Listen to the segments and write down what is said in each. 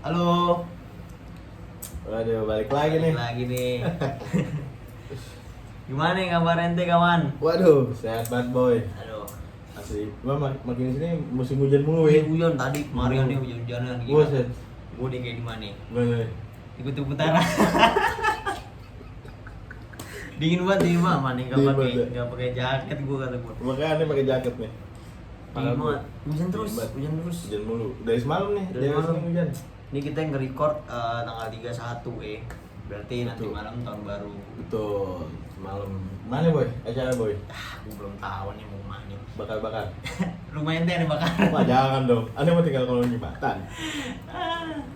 Halo. Waduh, balik lagi nih. Lagi nih. Gimana nih kabar ente kawan? Waduh, sehat banget boy. Aduh. Asli, gua makin sini musim hujan mulu ya. Hujan tadi kemarin nih hujan-hujanan Gua gila. set. Gua di kayak di mana? Gimana? Ikut utara. Dingin banget di mah, mana Dingin banget. enggak pakai jaket gua kata gua. Makanya aneh pakai jaket nih. Dingin banget. Hujan terus, Dingin banget. hujan terus. Hujan mulu. Dari semalam nih, Dari malam. sini hujan. Ini kita nge-record tanggal 31 Berarti nanti Betul. malam tahun baru. Betul. Semalam. Mana boy? Acara boy? Gua belum tahu nih mau kemana. Bakar-bakar. Rumah ente nih bakar. Wah, jangan dong. Aneh mau tinggal kalau Jembatan.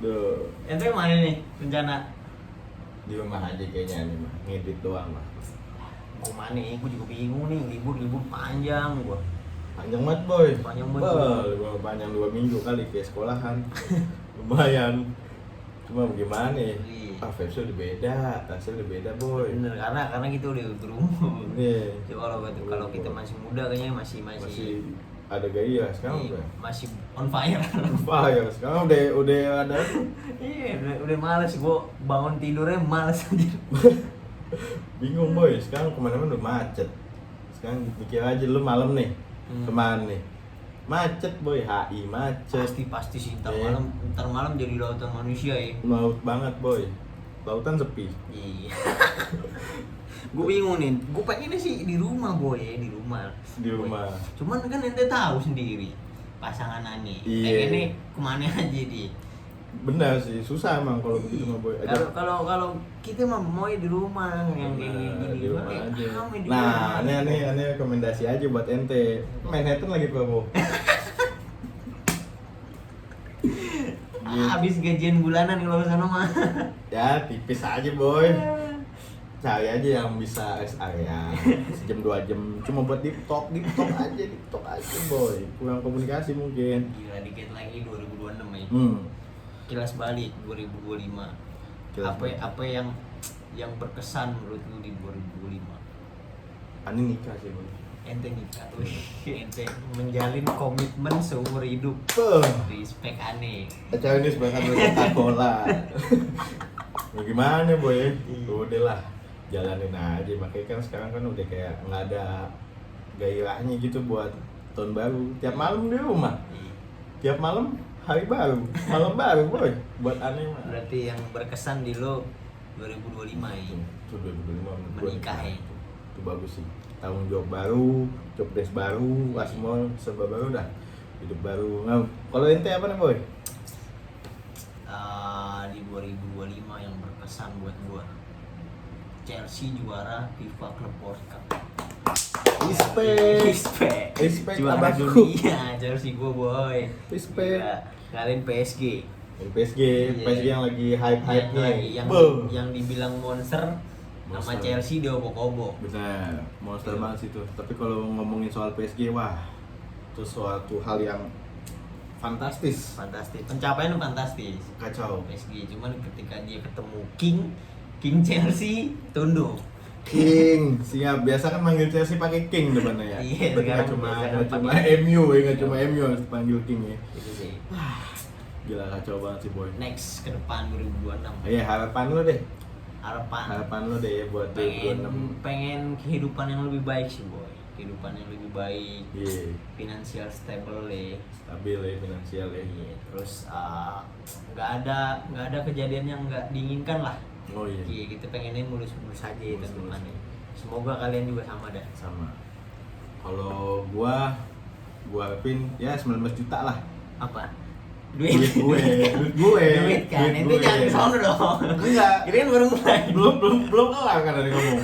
Duh. Ente kemana nih rencana? Di rumah aja kayaknya nih mah. Ngedit doang mah. Mau mana? Gue juga bingung nih, libur panjang gua. Panjang banget boy. Panjang banget. Libur panjang 2 minggu kali kayak sekolahan. Lumayan. Cuma bagaimana ya? Iya. Vibes-nya udah beda, tasnya udah beda boy. Bener, karena kita udah berumur. Iya. Coba kalau kita masih muda kayaknya masih Masih ada gaya sekarang iya, udah. masih on fire. Fire sekarang udah ada. Iya, udah males gua bangun tidurnya males aja. Bingung boy, sekarang kemana-mana udah macet. Sekarang mikir aja lu malam nih, kemana nih? Macet boy, HI macet. Pasti sih Iya. ntar malam jadi lautan manusia ya. Laut banget boy, lautan sepi. Iya. Gue bingung nih, gue pengennya sih di rumah boy ya, di rumah. Di rumah. Cuman kan ente tahu sendiri pasangan aneh. Iya. Pengennya kemana aja di. Benar sih, susah emang kalau begitu mah boy. Kalau kita mah mau di rumah yang kayak gini. Di rumah aja. Rame di Nah, rumah. aneh rekomendasi aja buat ente. Manhattan lagi promo. Habis gajian bulanan kalau sana mah. Ya tipis aja boy. Cari aja yang bisa rest area sejam 2 jam cuma buat deep talk aja boy. Kurang komunikasi mungkin. Gila dikit lagi 2026 ya. Kilas balik 2025. Kilas balik. Apa yang berkesan menurut lu di 2025? Ani nikah sih boy. Ente nikah, ente menjalin komitmen seumur hidup. Respect aneh. Acara ini sebenarnya Coca-Cola. Bagaimana boy? Udah lah, jalanin aja. Makanya kan sekarang kan udah kayak nggak ada gairahnya gitu buat tahun baru. Tiap malam di rumah. Tiap malam hari baru, malam baru boy. Buat aneh mah. Berarti yang berkesan di lo 2025 ya. Itu 2025 Menikah ya. Itu bagus sih. Tanggung jawab baru, job desk baru, semua serba baru dah. Hidup baru. Nah, kalau ente apa nih boy? Di 2025 yang berkesan buat gua, Chelsea juara FIFA Club World Cup. Respect Juara abahku. dunia Chelsea gua boy. Respect. Gila. Ngalahin PSG. PSG yang lagi hype-hype-nya. Yang dibilang monster sama Monster. Chelsea dia obok-obok. Benar, monster banget sih itu. Tapi kalau ngomongin soal PSG, wah, itu suatu hal yang fantastis. Pencapaian fantastis. Kacau. PSG cuman ketika dia ketemu King Chelsea tunduk. King, siap. Biasa kan manggil Chelsea pakai King depannya ya. Iya, Berarti nggak sekarang cuma biasa nggak kan cuma pakai- MU ya, nggak cuma MU harus panggil King ya. Itu sih. Gila kacau banget sih boy. Next ke depan 2026. Iya, harapan lo deh. Harapan Harapan lo deh buat 2026. pengen kehidupan yang lebih baik sih boy. Kehidupan yang lebih baik, Iya, finansial stable ya. stabil ya finansial ya. Iya, terus nggak ada kejadian yang nggak diinginkan lah. Oh iya. Iya, kita pengennya mulus-mulus aja itu Mulus-mulus. depannya. Semoga kalian juga sama dah. Sama. Kalau gua harapin ya 19 juta lah. Apa? Duit gue. Duit kan, itu jangan sono dong. Enggak. Ini kan baru mulai. Belum kelar kan dari ngomong.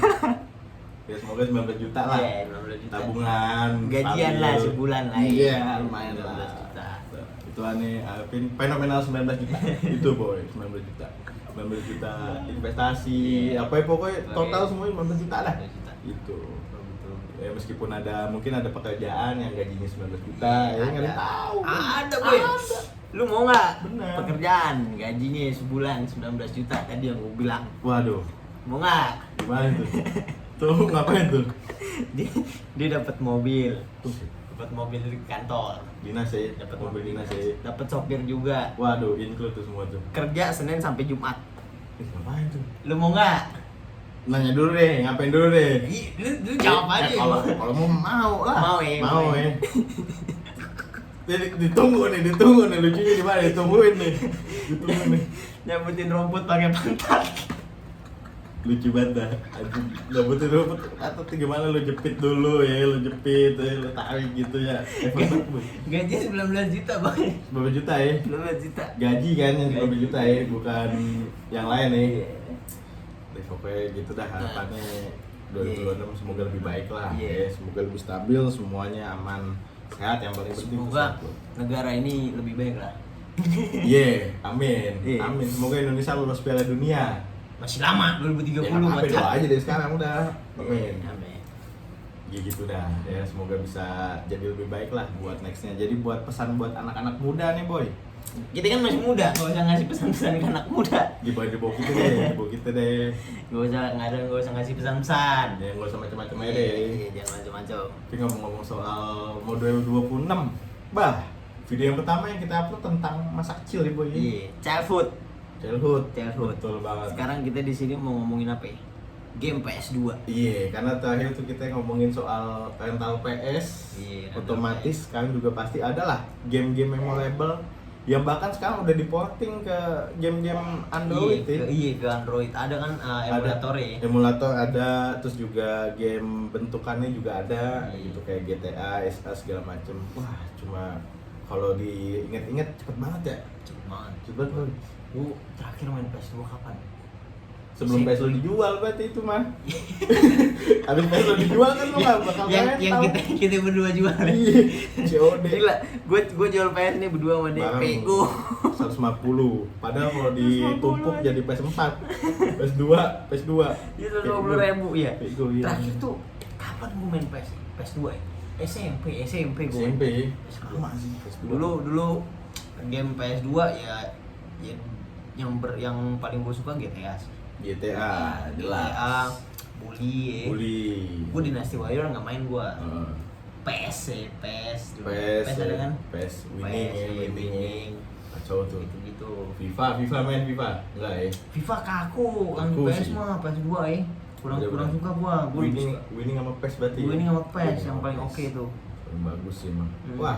Ya semoga 19 juta lah. Iya, 19 juta. Tabungan. Gajian stabil. lah sebulan lah. Iya, lumayan 19 lah. juta. Itu aneh, harapin fenomenal 19 juta. Itu boy, 19 juta. 19 juta investasi, Iya. apa ya pokoknya total semuanya 19 juta lah. 19 juta. Itu. Betul. Ya meskipun mungkin ada pekerjaan yang gajinya 19 juta, ya nggak ada yang tahu. Ada boy. Ada. Lu mau nggak Bener. pekerjaan gajinya sebulan 19 juta tadi yang gue bilang. Waduh, Mau nggak? gimana tuh? Tuh ngapain tuh? Dia dapat mobil. Tuh, dapat mobil di kantor, Dinas ya, dapat mobil dinas ya. dapat sopir juga. Waduh, include tuh semua tuh. Kerja Senin sampai Jumat. Ngapain tuh? Lu mau nggak? Nanya dulu deh, ngapain dulu deh? Lu jawab aja. Kalau mau lah. Mau ya. Mau ya. Ditunggu nih lucunya di mana? Ditunggu nih. Nyambutin rumput pakai pantat. Lucu banget dah. Anjing, nyambutin rumput atau gimana lu jepit dulu ya, lu tarik gitu ya. Gaji 19 juta, Bang. Berapa juta ya? 19 juta. Gaji kan yang berapa juta ya, bukan yang lain nih. Iya. Pokoknya gitu dah harapannya 2026 semoga lebih baik lah. Iya. Ya, semoga lebih stabil, semuanya aman, sehat yang paling penting. Semoga negara ini lebih baik lah. Iya, amin. Iya. Amin. Semoga Indonesia lolos Piala Dunia. Masih lama 2030 Ya, apa baca. doa aja dari sekarang udah. Amin. Amin. Ya gitu dah. Ya semoga bisa jadi lebih baik lah buat nextnya. Jadi buat pesan buat anak-anak muda nih, Boy. Kita kan masih muda, nggak usah ngasih pesan-pesan ke anak muda. Di bawah kita deh, di bawah kita deh. Nggak usah ngasih pesan-pesan. Ya nggak usah macam-macam aja deh. Iya, jangan macam-macam. Tapi ngomong-ngomong soal model 26, bah, video yang pertama yang kita upload tentang masa kecil ya, Boy. Iya, childhood. Childhood. Childhood. Betul banget. Sekarang kita di sini mau ngomongin apa ya? Game PS2. Iya, karena terakhir tuh kita ngomongin soal rental PS. Iya, rental Otomatis sekarang juga pasti ada lah game-game memorable yang bahkan sekarang udah diporting ke game-game Android ya. Iya, ke Android. Ada kan emulatornya. Emulator ada, terus juga game bentukannya juga ada, Iya. gitu kayak GTA, SA segala macem. Wah, cuma kalau diinget-inget cepet banget ya. Cepet banget. Cepet banget. Lu terakhir main PS2 kapan? Sebelum PS lo dijual berarti itu mah. Habis PS lo dijual kan lo nggak bakal yang main, yang tau. kita berdua jual. Iya, COD. Gila, gue jual PS nih berdua sama dia. Barang Pego. 150. Padahal kalau ditumpuk jadi PS4, PS2, PS2. Itu 120.000 ya. Pego, iya. Terakhir tuh kapan gue main PS2 ya? SMP gue. SMP. Sama sih PS2. Dulu game PS2 ya yang paling gue suka GTA sih. GTA, jelas. GTA, Bully. Gue Dynasty Warrior nggak main gue. Heeh. PS dulu. PS ada kan? PS winning, winning. Kacau tuh. Gitu. FIFA main FIFA? Enggak ya? FIFA kaku kan Kaku PS sih. mah PS2 ya. Kurang Bener-bener. suka gua. Gua Winning sama PES berarti. Winning sama PES Winning yang sama paling PES. oke tuh. Paling bagus sih emang. Hmm. Wah,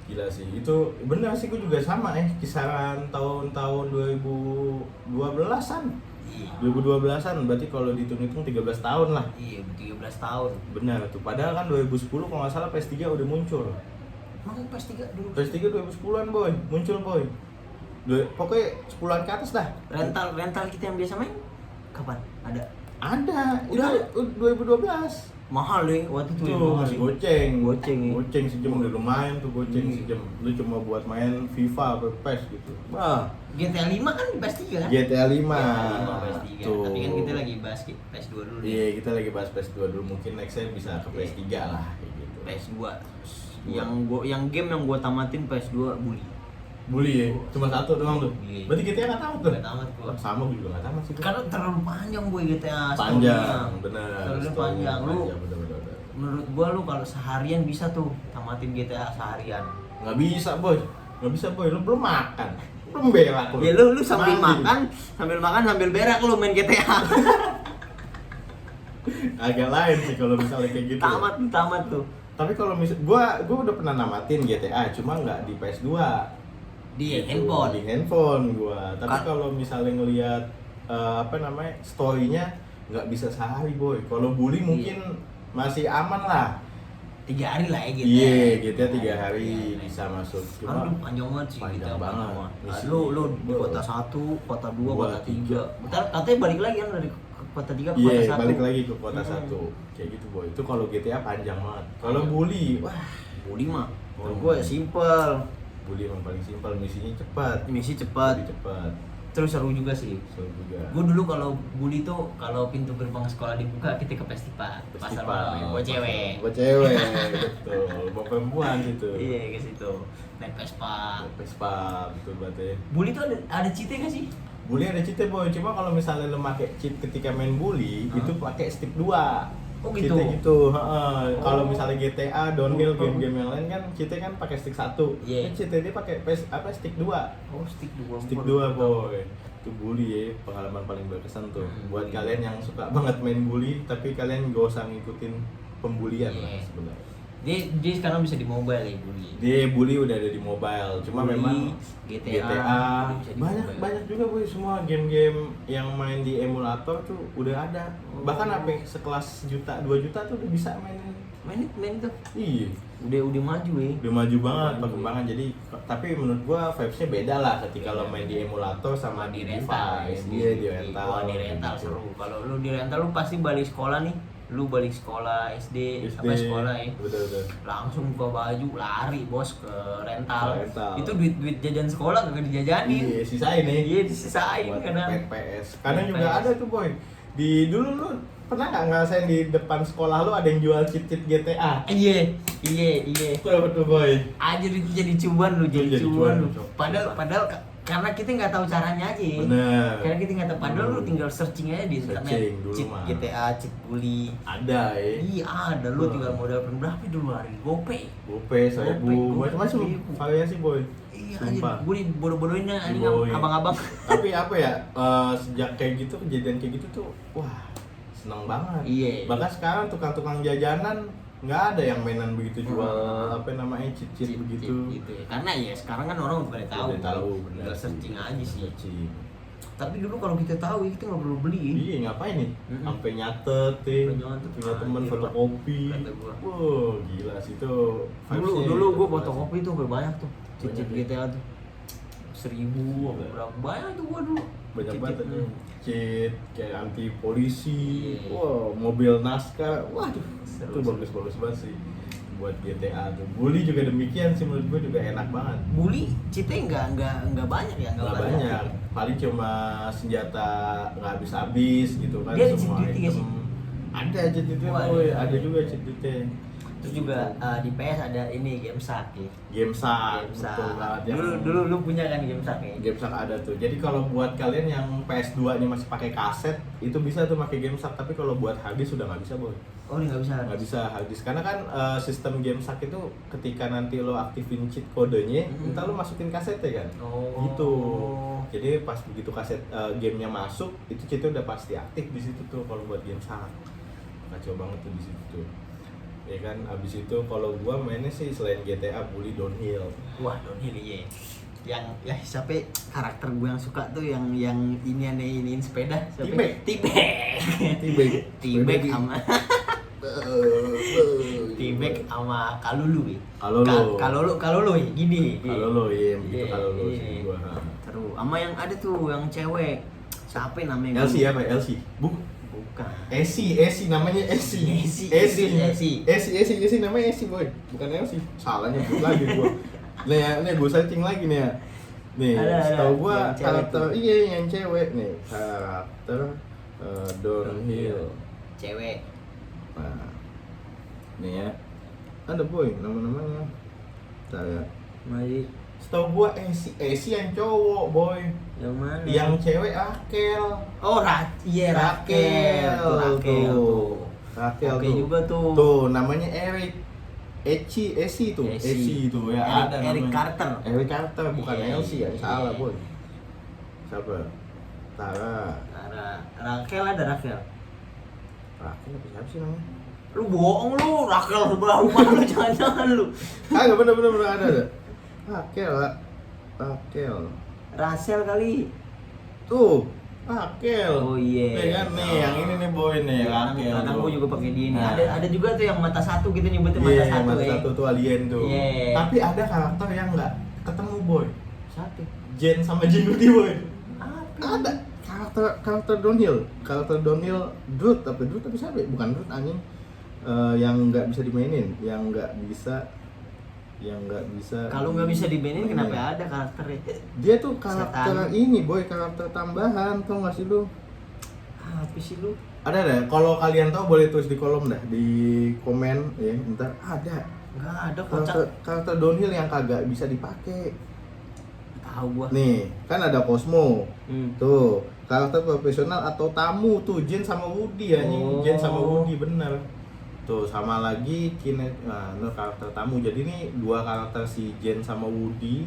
gila sih. Itu benar sih, gue juga sama kisaran tahun-tahun 2012-an. Iya. 2012-an berarti kalau dihitung-hitung 13 tahun lah. Iya, 13 tahun. Benar tuh. Padahal kan 2010 kalau nggak salah PS3 udah muncul. Makanya PS3 dulu. PS3 2010-an, Boy. Muncul, Boy. Pokoknya 10-an ke atas dah. Rental kita yang biasa main kapan? Ada. Ada. Udah Itu 2012. Mahal deh waktu itu. Tuh, masih goceng. Goceng, ya. Goceng sejam udah lumayan tuh, goceng Iya. sejam. Lu cuma buat main FIFA atau PES gitu. Wah, GTA 5 kan PS3 kan? GTA 5. GTA 5 PS3. Tuh. Tapi kan kita lagi bahas PS2 dulu nih. Iya, kita lagi bahas PS2 dulu, mungkin nextnya bisa ke PS3 lah kayak gitu. PS2. Yang game yang gua tamatin PS2 Bully. Bully ya, cuma satu doang tuh. Iya. Berarti GTA nggak tamat tuh? Nggak tamat gua. Wah, sama gue juga nggak tamat sih. Karena terlalu panjang boy GTA Panjang, bener. Story-nya Story-nya panjang. Lu panjang, bener. menurut gua lu kalau seharian bisa tuh tamatin GTA seharian. Nggak bisa, boy. Lu belum makan, belum berak lu. Ya lu sambil Mandi. makan sambil berak lu main GTA. Agak lain sih kalau misalnya kayak gitu. tamat tuh. Tapi kalau gua udah pernah namatin GTA, cuma nggak di PS2. Di Gitu, handphone. Di handphone gua. Tapi Kan- kalau misalnya ngelihat story-nya nggak bisa sehari, boy. Kalau Bully mungkin masih aman lah. 3 hari lah ya GTA. Iya, GTA 3 hari Iya, bisa masuk. Kan lu panjang banget sih Panjang GTA banget. mah. Misi. Lu di kota 1, kota 2, Dua, kota 3. tiga. Bentar katanya balik lagi kan dari kota 3 ke Iya, kota 1. balik lagi ke kota Hmm. 1. Kayak gitu, boy. Itu kalau GTA panjang banget. Kalau Iya. Bully, wah, Bully mah. Oh. Menurut gua ya simple. Bully emang paling simpel, misinya cepat. Misi cepat. Lebih cepat. Terus seru juga sih. Seru juga. Gue dulu kalau Bully tuh kalau pintu gerbang sekolah dibuka kita ke festival pasar malam ya, buat cewek. Buat cewek, betul. Buat perempuan gitu. Iya ke situ naik Vespa. Vespa, betul berarti. Bully tuh ada cheat-nya nggak sih? Bully ada cheat boy, cuma kalau misalnya lo pakai cheat ketika main Bully, Hah? itu pakai stick 2. Oh gitu. Cheatnya gitu. Kalau misalnya GTA, downhill, game-game yang lain kan cheatnya kan pakai stick 1. Iya. Cheatnya dia pakai stick 2. Oh, stick 2. Stick 2 boy. Itu bully ya, pengalaman paling berkesan tuh. Buat kalian yang suka banget main bully, tapi kalian gak usah ngikutin pembulian lah sebenarnya. Dia sekarang bisa di mobile ya bully. Dia bully udah ada di mobile, cuma Bully, memang GTA, bisa di mobile. banyak juga boy, semua game-game yang main di emulator tuh udah ada. Bahkan HP sekelas juta 2 juta tuh udah bisa main tuh. Iya, Udah maju ya. udah maju banget perkembangan. Jadi tapi menurut gua vibes-nya beda lah ketika lo main di emulator sama di rental. device. Iya, di rental. Wah, di rental seru. Kalau lu di rental lu pasti balik sekolah nih. Lu balik sekolah SD sampai sekolah ya. Betul. Langsung buka baju lari bos ke rental. Rental. Itu duit jajan sekolah kagak dijajanin. Iya, sisain nih. Iya, disisain Buat kadang. main PS. Kadang juga PS. ada tuh boy. Di dulu lu pernah nggak ngerasain di depan sekolah lu ada yang jual cheat GTA? Iya. Berapa tuh boy? Aja itu jadi cuan lu, jadi Jadi cuan lu. cuan. Padahal karena kita nggak tahu caranya aja. Bener. Karena kita nggak tahu. Padahal lu tinggal searching aja di internet. Searching dulu Cheat mah. GTA, cheat bully. Ada ya. Iya ada, lu tinggal modal berapa dulu hari GoPay. GoPay, 1000, GoPay, macam-macam 1000. variasi boy. Iya Sumpah. anjir, gue bodoh-bodohinnya anjing Boy. abang-abang. Tapi apa ya, sejak kayak gitu, kejadian kayak gitu tuh, wah seneng banget. Iya. Bahkan sekarang tukang-tukang jajanan nggak ada yang mainan begitu jual apa namanya cheat begitu. Gitu ya. Karena ya sekarang kan orang udah pada tahu. Udah tahu, bener. Tinggal searching aja sih. Searching. Tapi dulu kalau kita tahu kita nggak perlu beli. Iya ngapain nih? Mm-mm. Sampai nyatet nih. Sampai nyatet. Punya temen Anjir, fotokopi. kata gua. Wow, gila sih itu. Dulu gue fotokopi tuh sampai banyak tuh. Cheat Banyak ya? GTA tuh. 1000 berapa banyak tuh gua dulu. Banyak Cheat-cheat. banget tuh. Cheat kayak anti polisi. Iya. Wow, mobil NASCAR. Waduh, Seru, itu seru. bagus banget sih buat GTA tuh. Bully juga demikian sih, menurut gue juga enak banget. Bully cheatnya nggak banyak ya, Nggak banyak, paling cuma senjata nggak habis gitu kan. Dia ada semua cheat duty nggak item. sih? Ada cheat duty, Wah, boy. ada. Ada juga cheat duty. Terus juga di PS ada ini game sak ya. Game sak, Game betul sak. banget. Dulu lu punya kan game sak ya? Game sak ada tuh. Jadi kalau buat kalian yang PS2 nya masih pakai kaset, itu bisa tuh pakai game sak. Tapi kalau buat harddisk sudah nggak bisa, boy. Oh ini nggak bisa. Nggak bisa harddisk karena kan sistem game sak itu ketika nanti lo aktifin cheat kodenya, entar lo masukin kasetnya kan. Oh. Gitu. Jadi pas begitu kaset gamenya masuk, itu cheatnya udah pasti aktif di situ tuh kalau buat game sak. Kacau banget tuh di situ tuh. Ya kan, abis itu kalau gua mainnya sih selain GTA, bully downhill. Wah downhill iya. Yang ya siapa karakter gue yang suka tuh yang ini iniin sepeda. T-Bag. T-Bag sama T-Bag sama Kalulu ya. Kalulu ya gini. Kalau lo ya begitu, kalau lo Iya. sih gua. Seru. Sama yang ada tuh yang cewek. Siapa namanya? Elsie apa? Elsie. Bukan. Esi namanya Esi. Esi namanya Esi boy, bukan Elsie. Salah nyebut lagi gua. Nih gua searching lagi nih ya. Nih, Ada. setahu gua Yang cewek karakter tuh. iya yang cewek nih, karakter downhill. Cewek. Nah, nih ya. Ada boy nama-namanya. Bentar ya. Mari. Setahu gua Esi yang cowok boy. Yang mana? Yang cewek Rakel. Oh, Rakel. Tuh Rakel tuh. Rakel Oke tuh. juga tuh. Tuh namanya Eric. Esi tuh. Esi. Esi tuh ya. Ada Eric namanya. Carter. Eric Carter bukan Iya, Elsie ya. iya. Salah boy. Siapa? Tara. Rakel ada Rakel. Rakel apa siapa sih namanya? Lu bohong lu, Rakel sebelah rumah lu jangan-jangan lu. Enggak bener ada. Rakel. Rasel kali. Tuh. Rakel. Oh iya. Nih kan nih yang ini nih boy nih Rakel. Kadang tuh. gua juga pakai di ini. Nah. Ada juga tuh yang mata satu kita nyebutnya mata Iya, satu mata ya. satu tuh alien tuh. Iya. Tapi ada karakter yang nggak ketemu boy. Satu. Jen sama Jinudi boy. Apa? Ada karakter downhill Drut tapi siapa ya? Bukan Drut anjing. Yang nggak bisa dimainin, yang nggak bisa Kalau nggak bisa dimainin mainin. kenapa ada karakternya? Dia tuh karakter Setan. ini boy, karakter tambahan, tau nggak sih lu? Apa sih lu? Ada, kalau kalian tahu boleh tulis di kolom dah, di komen ya, ntar ada Nggak ada kocak. karakter downhill yang kagak bisa dipakai. Tahu gua. Nih, kan ada Cosmo. Hmm. Tuh, karakter profesional atau tamu tuh Jin sama Woody anjing. Jin sama Woody bener. Tuh sama lagi itu karakter tamu. Jadi nih dua karakter si Jin sama Woody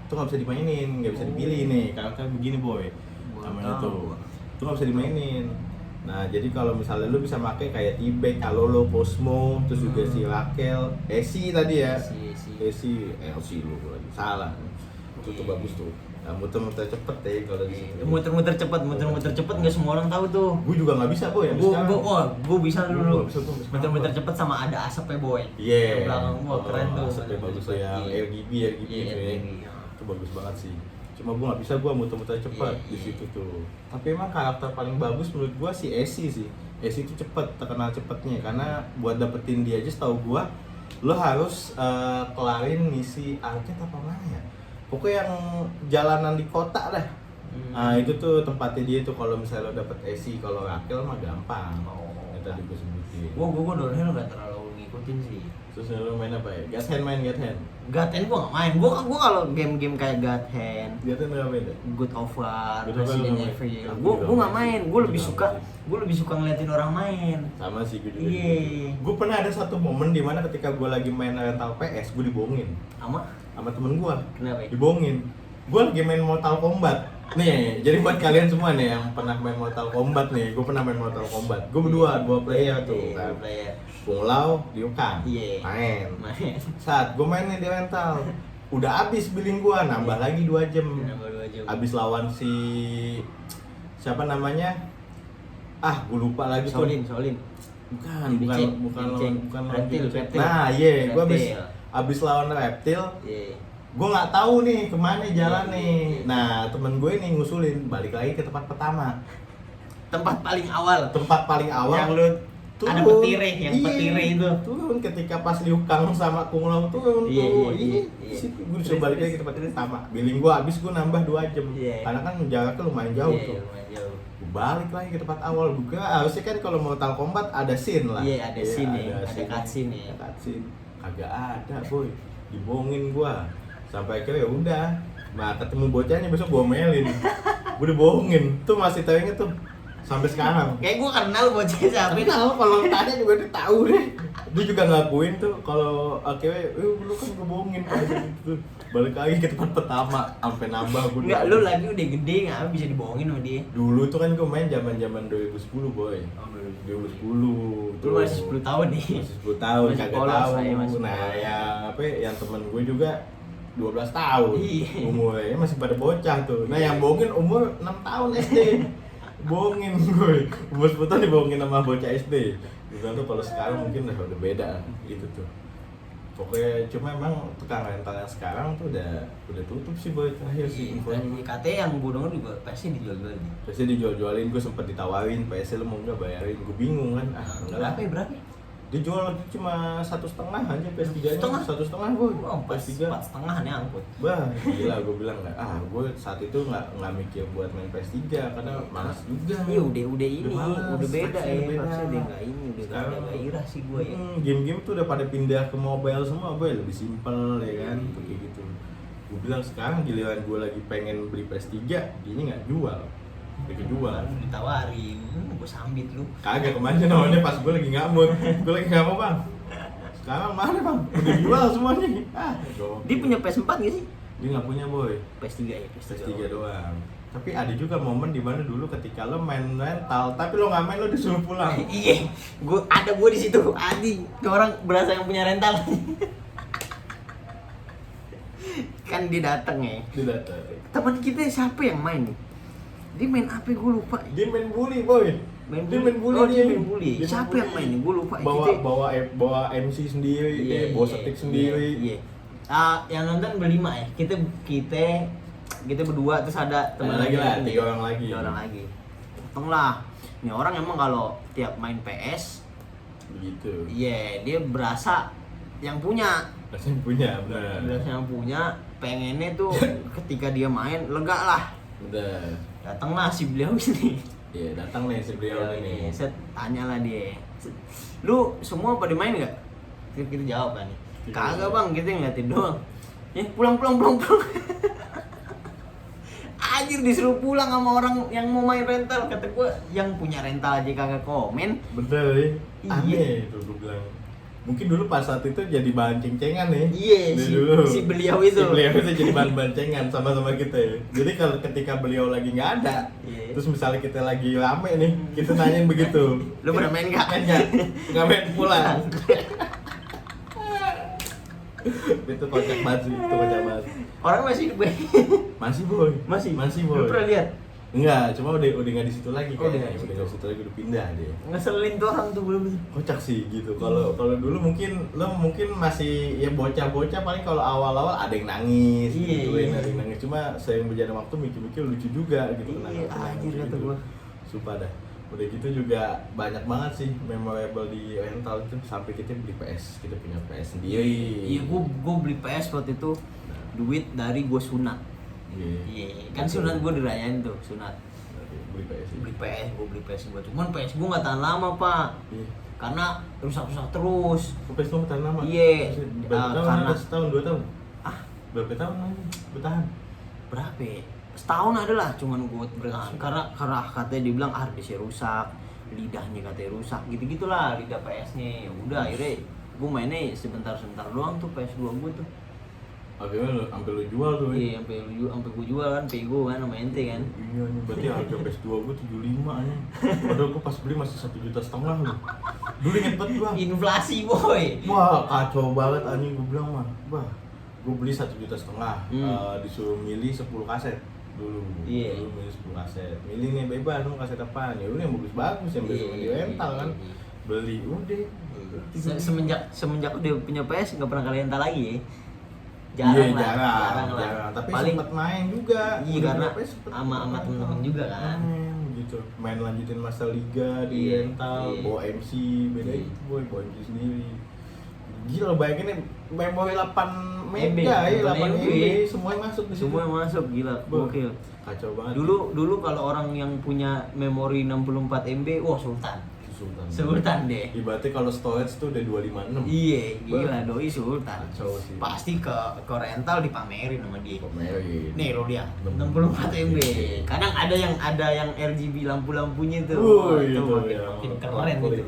itu nggak bisa dimainin, nggak bisa dipilih nih karakter begini boy. Namanya tuh nggak bisa dimainin. Nah jadi kalau misalnya lu bisa pakai kayak T-Bag, Alolo, Cosmo, terus juga si Raquel, Esi tadi ya. Esi, Elsie lu lagi salah. Itu tuh bagus tuh. Nah, muter-muter cepet deh kalau di sini. Muter-muter cepet nggak semua orang tahu tuh. Gue juga nggak bisa boy. Gue bisa dulu. Gua bisa Muter-muter cepet sama ada asapnya boy. Iya. Yang belakang gua keren tuh. Asapnya bagus tuh yang RGB itu bagus banget sih. Cuma gue nggak bisa muter-muter cepat di situ tuh. Tapi emang karakter paling bagus menurut gue si Esi sih. Esi itu cepet, terkenal cepetnya karena buat dapetin dia aja setahu gue lo harus kelarin misi arcade apa mana ya? Pokoknya yang jalanan di kota dah. Nah itu tuh tempatnya dia tuh kalau misalnya lo dapet Esi, kalau Raquel mah gampang. Yang tadi gue sebutin. Gue downhill nggak terlalu ngikutin sih. Terus lo main apa ya? Get Hand main Get Hand. God Hand gue nggak main. Gue kalau game-game kayak God Hand, Get Hand nggak main deh. Good of War, Good of War Resident nggak Evil, main. gue nggak main. Gue lebih Juga suka nggak ngeliatin orang main. Sama sih gue juga. Iya. Gue pernah ada satu momen di mana ketika gue lagi main rental PS, gue dibohongin sama temen gue. Kenapa? Dibohongin. Gue lagi main Mortal Kombat. Nih, jadi buat kalian semua nih yang pernah main Mortal Kombat nih, gue pernah main Mortal Kombat. Gue berdua, dua player tuh kan. Kung Lao, Liu Kang. Main. Saat gue main nih di rental, udah habis billing gue, nambah lagi 2 jam. Habis lawan si siapa namanya? Gue lupa lagi tuh. Shaolin. Bukan Reptil. Nah, gue habis lawan Reptil. Gue nggak tahu nih kemana jalan nih. Nah temen gue nih ngusulin balik lagi ke tempat pertama. Tempat paling awal. Yang lu turun. Ada petire itu. Turun ketika pas Liu Kang sama Kung Lao turun tuh. Iya. Gue disuruh balik lagi ke tempat pertama. Billing gue habis, gue nambah 2 jam. Karena kan jaraknya lumayan jauh tuh. Gue balik lagi ke tempat awal. Gue harusnya kan kalau Mortal Kombat ada scene lah. Iya ada scene ya. Ada cutscene ya. Kagak ada boy. Dibohongin gue. Sampai akhirnya ya udah, nah ketemu bocahnya besok gue omelin, gue dibohongin, tuh masih teringet tuh sampai sekarang. Kayak gue kenal bocahnya siapa? Kenal, kalau tanya juga dia tahu deh. Dia juga ngakuin tuh kalau akhirnya, lu kan gue bohongin pada gitu. Balik lagi ke tempat pertama, sampai nambah gue. Enggak, lu lagi udah gede nggak bisa dibohongin sama dia. Dulu tuh kan gue main zaman 2010 boy. 2010. Lu masih 10 tahun nih. Masih 10 tahun, kagak tahu. Nah, yang temen gue juga 12 tahun umurnya, masih pada bocah tuh. Nah yang bohongin umur 6 tahun SD. Bohongin gue, umur 10 tahun dibohongin sama bocah SD. Gitu tuh kalau sekarang mungkin udah beda gitu tuh. Pokoknya cuma emang tukang rental yang sekarang tuh udah tutup sih boy, terakhir sih infonya. Katanya yang gue denger juga PS-nya dijual-jualin. PS-nya dijual-jualin, gue sempet ditawarin PS-nya lu mau nggak bayarin, gue bingung kan. Enggak lah. Berapa? Dijual cuma 1,5 aja PS3 nya. 1,5 boy. PS3 4,5 nih angkut. Bah, gila gue bilang nggak. Gue saat itu nggak mikir buat main PS3 karena malas juga. Iya udah ini, udah beda ya. Beda. Maksudnya dia nggak ini, udah nggak ada gairah sih gue ya. Game-game tuh udah pada pindah ke mobile semua boy, lebih simpel ya kan, kayak gitu. Gue bilang sekarang giliran gue lagi pengen beli PS3, dia nggak jual. Dia kejual. Ditawarin, gue sambit lu. Kagak kemana namanya pas gue lagi ngamut. Gue lagi nggak mau bang. Sekarang mana bang? Udah jual semuanya. Dia punya PS4 nggak sih? Dia nggak punya boy. PS3 ya, PS3 doang. Tapi ada juga momen dimana dulu ketika lo main rental, tapi lo nggak main, lo disuruh pulang. Iya, gue di situ. Adi, tuh orang berasa yang punya rental. Kan dia datang ya. Dia datang. Teman kita siapa yang main nih? Dia main apa gue lupa. Dia main bully boy. Dia main bully. Oh dia main bully. Siapa yang main nih? Gue lupa. Bawa MC sendiri, dia bawa stick sendiri. Iya. Yang nonton berlima ya. Kita berdua terus ada teman lagi lah, 3 orang lagi. Untung lah. Ini orang emang kalau tiap main PS begitu. Iya, dia berasa yang punya. Benar. Berasa yang punya. Pengennya tuh ketika dia main lega lah. Udah. Datanglah si beliau sini. Iya, datang nih si beliau ini. Set tanya lah dia. Lu semua pada main nggak? Kita jawab kan nih. Kagak bang, kita ngeliatin doang. Pulang. Anjir disuruh pulang sama orang yang mau main rental. Kata gue yang punya rental aja kagak komen. Bener ya. Iya. Aneh itu gue bilang. Mungkin dulu pas saat itu jadi bahan ceng-cengan nih. Iya, si beliau itu. Si beliau itu jadi bahan cengan sama-sama kita ya. Jadi kalau ketika beliau lagi nggak ada, Iya. terus misalnya kita lagi rame nih, kita nanyain begitu. Lu pernah main nggak? Nggak main pulang. Itu kocak banget sih, itu kocak banget. Orang masih hidup gue. Masih boy. Masih boy. Lu pernah lihat? Enggak, cuma udah nggak di situ lagi Oh, kayaknya. udah Udah nggak di situ lagi, udah pindah dia. Ngeselin tuh orang tuh belum. Kocak sih gitu. Kalau dulu mungkin lo masih ya bocah-bocah, paling kalau awal-awal ada yang nangis Iya, gitu, iya. ada yang nangis. Cuma seiring berjalan waktu mikir-mikir lucu juga gitu. Iya, anjir kata gua. Sumpah dah. Udah gitu juga banyak banget sih memorable di rental itu, sampai kita beli PS, kita punya PS sendiri. Iya, gua beli PS waktu itu duit dari gua sunat. Iya, kan sunat gua dirayain tuh, sunat. Beli PS. Gua beli PS gua. Cuman PS gua nggak tahan lama, Pak. Iya. Karena rusak-rusak terus. PS lo bertahan lama? Iya. Berapa tahun? Karena Ada setahun, 2 tahun? ah, Berapa tahun aja bertahan? berapa ya? Setahun ada lah, cuman gue bertahan karena katanya dibilang harddisknya rusak, lidahnya katanya rusak, gitu-gitulah lidah PS-nya. Ya udah akhirnya gue mainnya sebentar-sebentar doang tuh PS2 gue tuh. Akhirnya sampai lu jual tuh ya? Iya, sampai gue jual kan Pego kan sama ente kan. Iya nih, berarti harga PS2 gue 75 nih. Padahal gue pas beli masih 1,5 juta loh. Dulu inget banget gua. Inflasi boy. Wah, kacau banget anjing, gue bilang mah. Wah, gue beli 1,5 juta. Disuruh milih 10 kaset dulu. Iya. Dulu milih 10 kaset. Milih nih bebas, mau kaset apaan? Ya udah yang bagus-bagus yang besok di rental kan. Beli udah. Semenjak udah punya PS nggak pernah kalian rental lagi ya. Iya, Jarang lah. Tapi Paling sempet main juga. iya Udah karena berapa ya, sempet sama main. temen-temen juga kan. Gitu. Main lanjutin masa liga di Iya, rental, iya. bawa MC, beda Iya. itu boy, bawa MC sendiri. Gila, bayangin nih, memori 8 MB, mega ya, 8 MB. MB, semuanya masuk di situ. Semua masuk gila, gokil. Kacau banget. Dulu kalau orang yang punya memori 64 MB, wah sultan. Sultan deh. Ibaratnya kalau storage tuh udah 256. Iya, gila doi sultan. Kacau sih. Pasti ke rental dipamerin sama dia. Pamerin. Nih lo dia 64 MB. Kadang ada yang RGB lampu-lampunya tuh. Wah, Itu itu ya. makin keren Lampu itu. itu.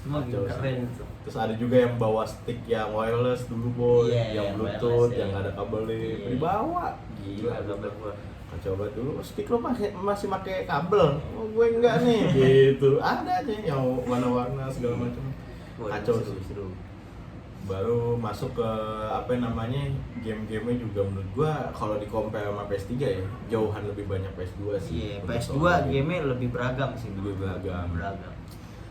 Makin Kacau sih. keren itu. Terus ada juga yang bawa stick yang wireless dulu boy, Iya, yang yang bluetooth, wireless, yang ya. nggak ada kabelnya, Iya. dibawa. Gila gambar gua. Kacau banget dulu. Stick lo masih pakai kabel, oh, gue enggak nih, gitu. Ada aja yang warna-warna segala macam. Wah, Kacau seru, sih. seru. Baru masuk ke apa namanya, game-gamenya juga menurut gua kalau di compare sama PS3 ya, jauhan lebih banyak PS2 sih. Iya, Untuk PS2 soal game-nya lebih beragam sih. lebih beragam. Beragam.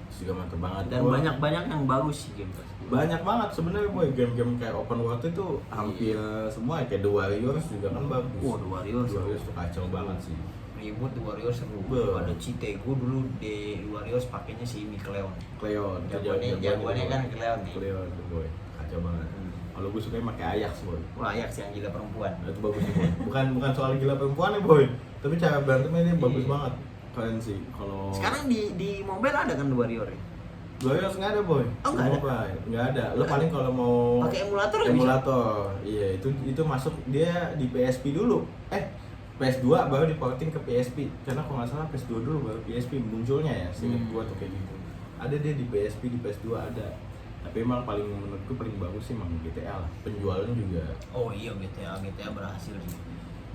Terus juga mantep banget. Dan Gua- banyak yang bagus sih game PS2. banyak banget sebenarnya boy, game-game kayak open world itu hampir semua ya, kayak The Warriors juga kan bagus. Wah, The Warriors. The Warriors tuh kacau banget sih. Ribut The Warriors seru. Be. Ada Cite, gue dulu di The Warriors pakainya si Mikleon. Cleon, Jagoannya kan Cleon nih. Cleon tuh boy, kacau banget. Kalau gue suka pakai Ajax boy. Wah, Ajax yang gila perempuan. Nah, itu bagus sih, boy. Bukan soal gila perempuan ya boy, tapi cara berantemnya dia bagus Iya. banget, keren sih. Kalau Sekarang di mobile ada kan The Warrior ya? The Warriors nggak ada boy. Oh, nggak ada? Mobile. Nggak ada. Lo paling kalau mau Pakai emulator nggak bisa? emulator, iya itu masuk dia di PSP dulu. PS2 baru diporting ke PSP. Karena kalau nggak salah PS2 dulu baru PSP munculnya ya. Seinget gua tuh kayak gitu. Ada dia di PSP, di PS2 ada. Tapi emang menurutku paling bagus sih emang GTA lah. Penjualan juga Oh iya, GTA berhasil sih.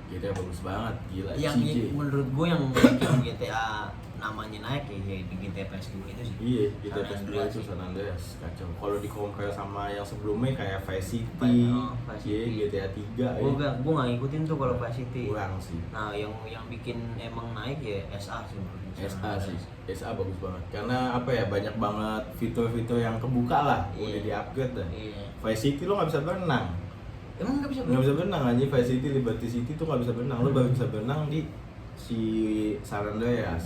GTA bagus banget, gila. Yang CJ. menurut gue yang bikin GTA namanya naik ya di GTA PS2 itu sih. Iya, GTA San PS2 Andreas itu sih. San Andreas kacau. Kalau di compare sama yang sebelumnya kayak Vice City, Vice iya, City. GTA 3 Gue nggak ngikutin tuh kalau Vice City. kurang sih. Nah, yang bikin emang naik ya SA sih menurut gue. SA sih, SA bagus banget. Karena apa ya, banyak banget fitur-fitur yang kebuka lah, Iya. udah di-upgrade dah. Iya. Vice City lo nggak bisa berenang. Emang nggak bisa Nggak bisa berenang aja, Vice City, Liberty City tuh nggak bisa berenang. Lo baru bisa berenang di si San Andreas.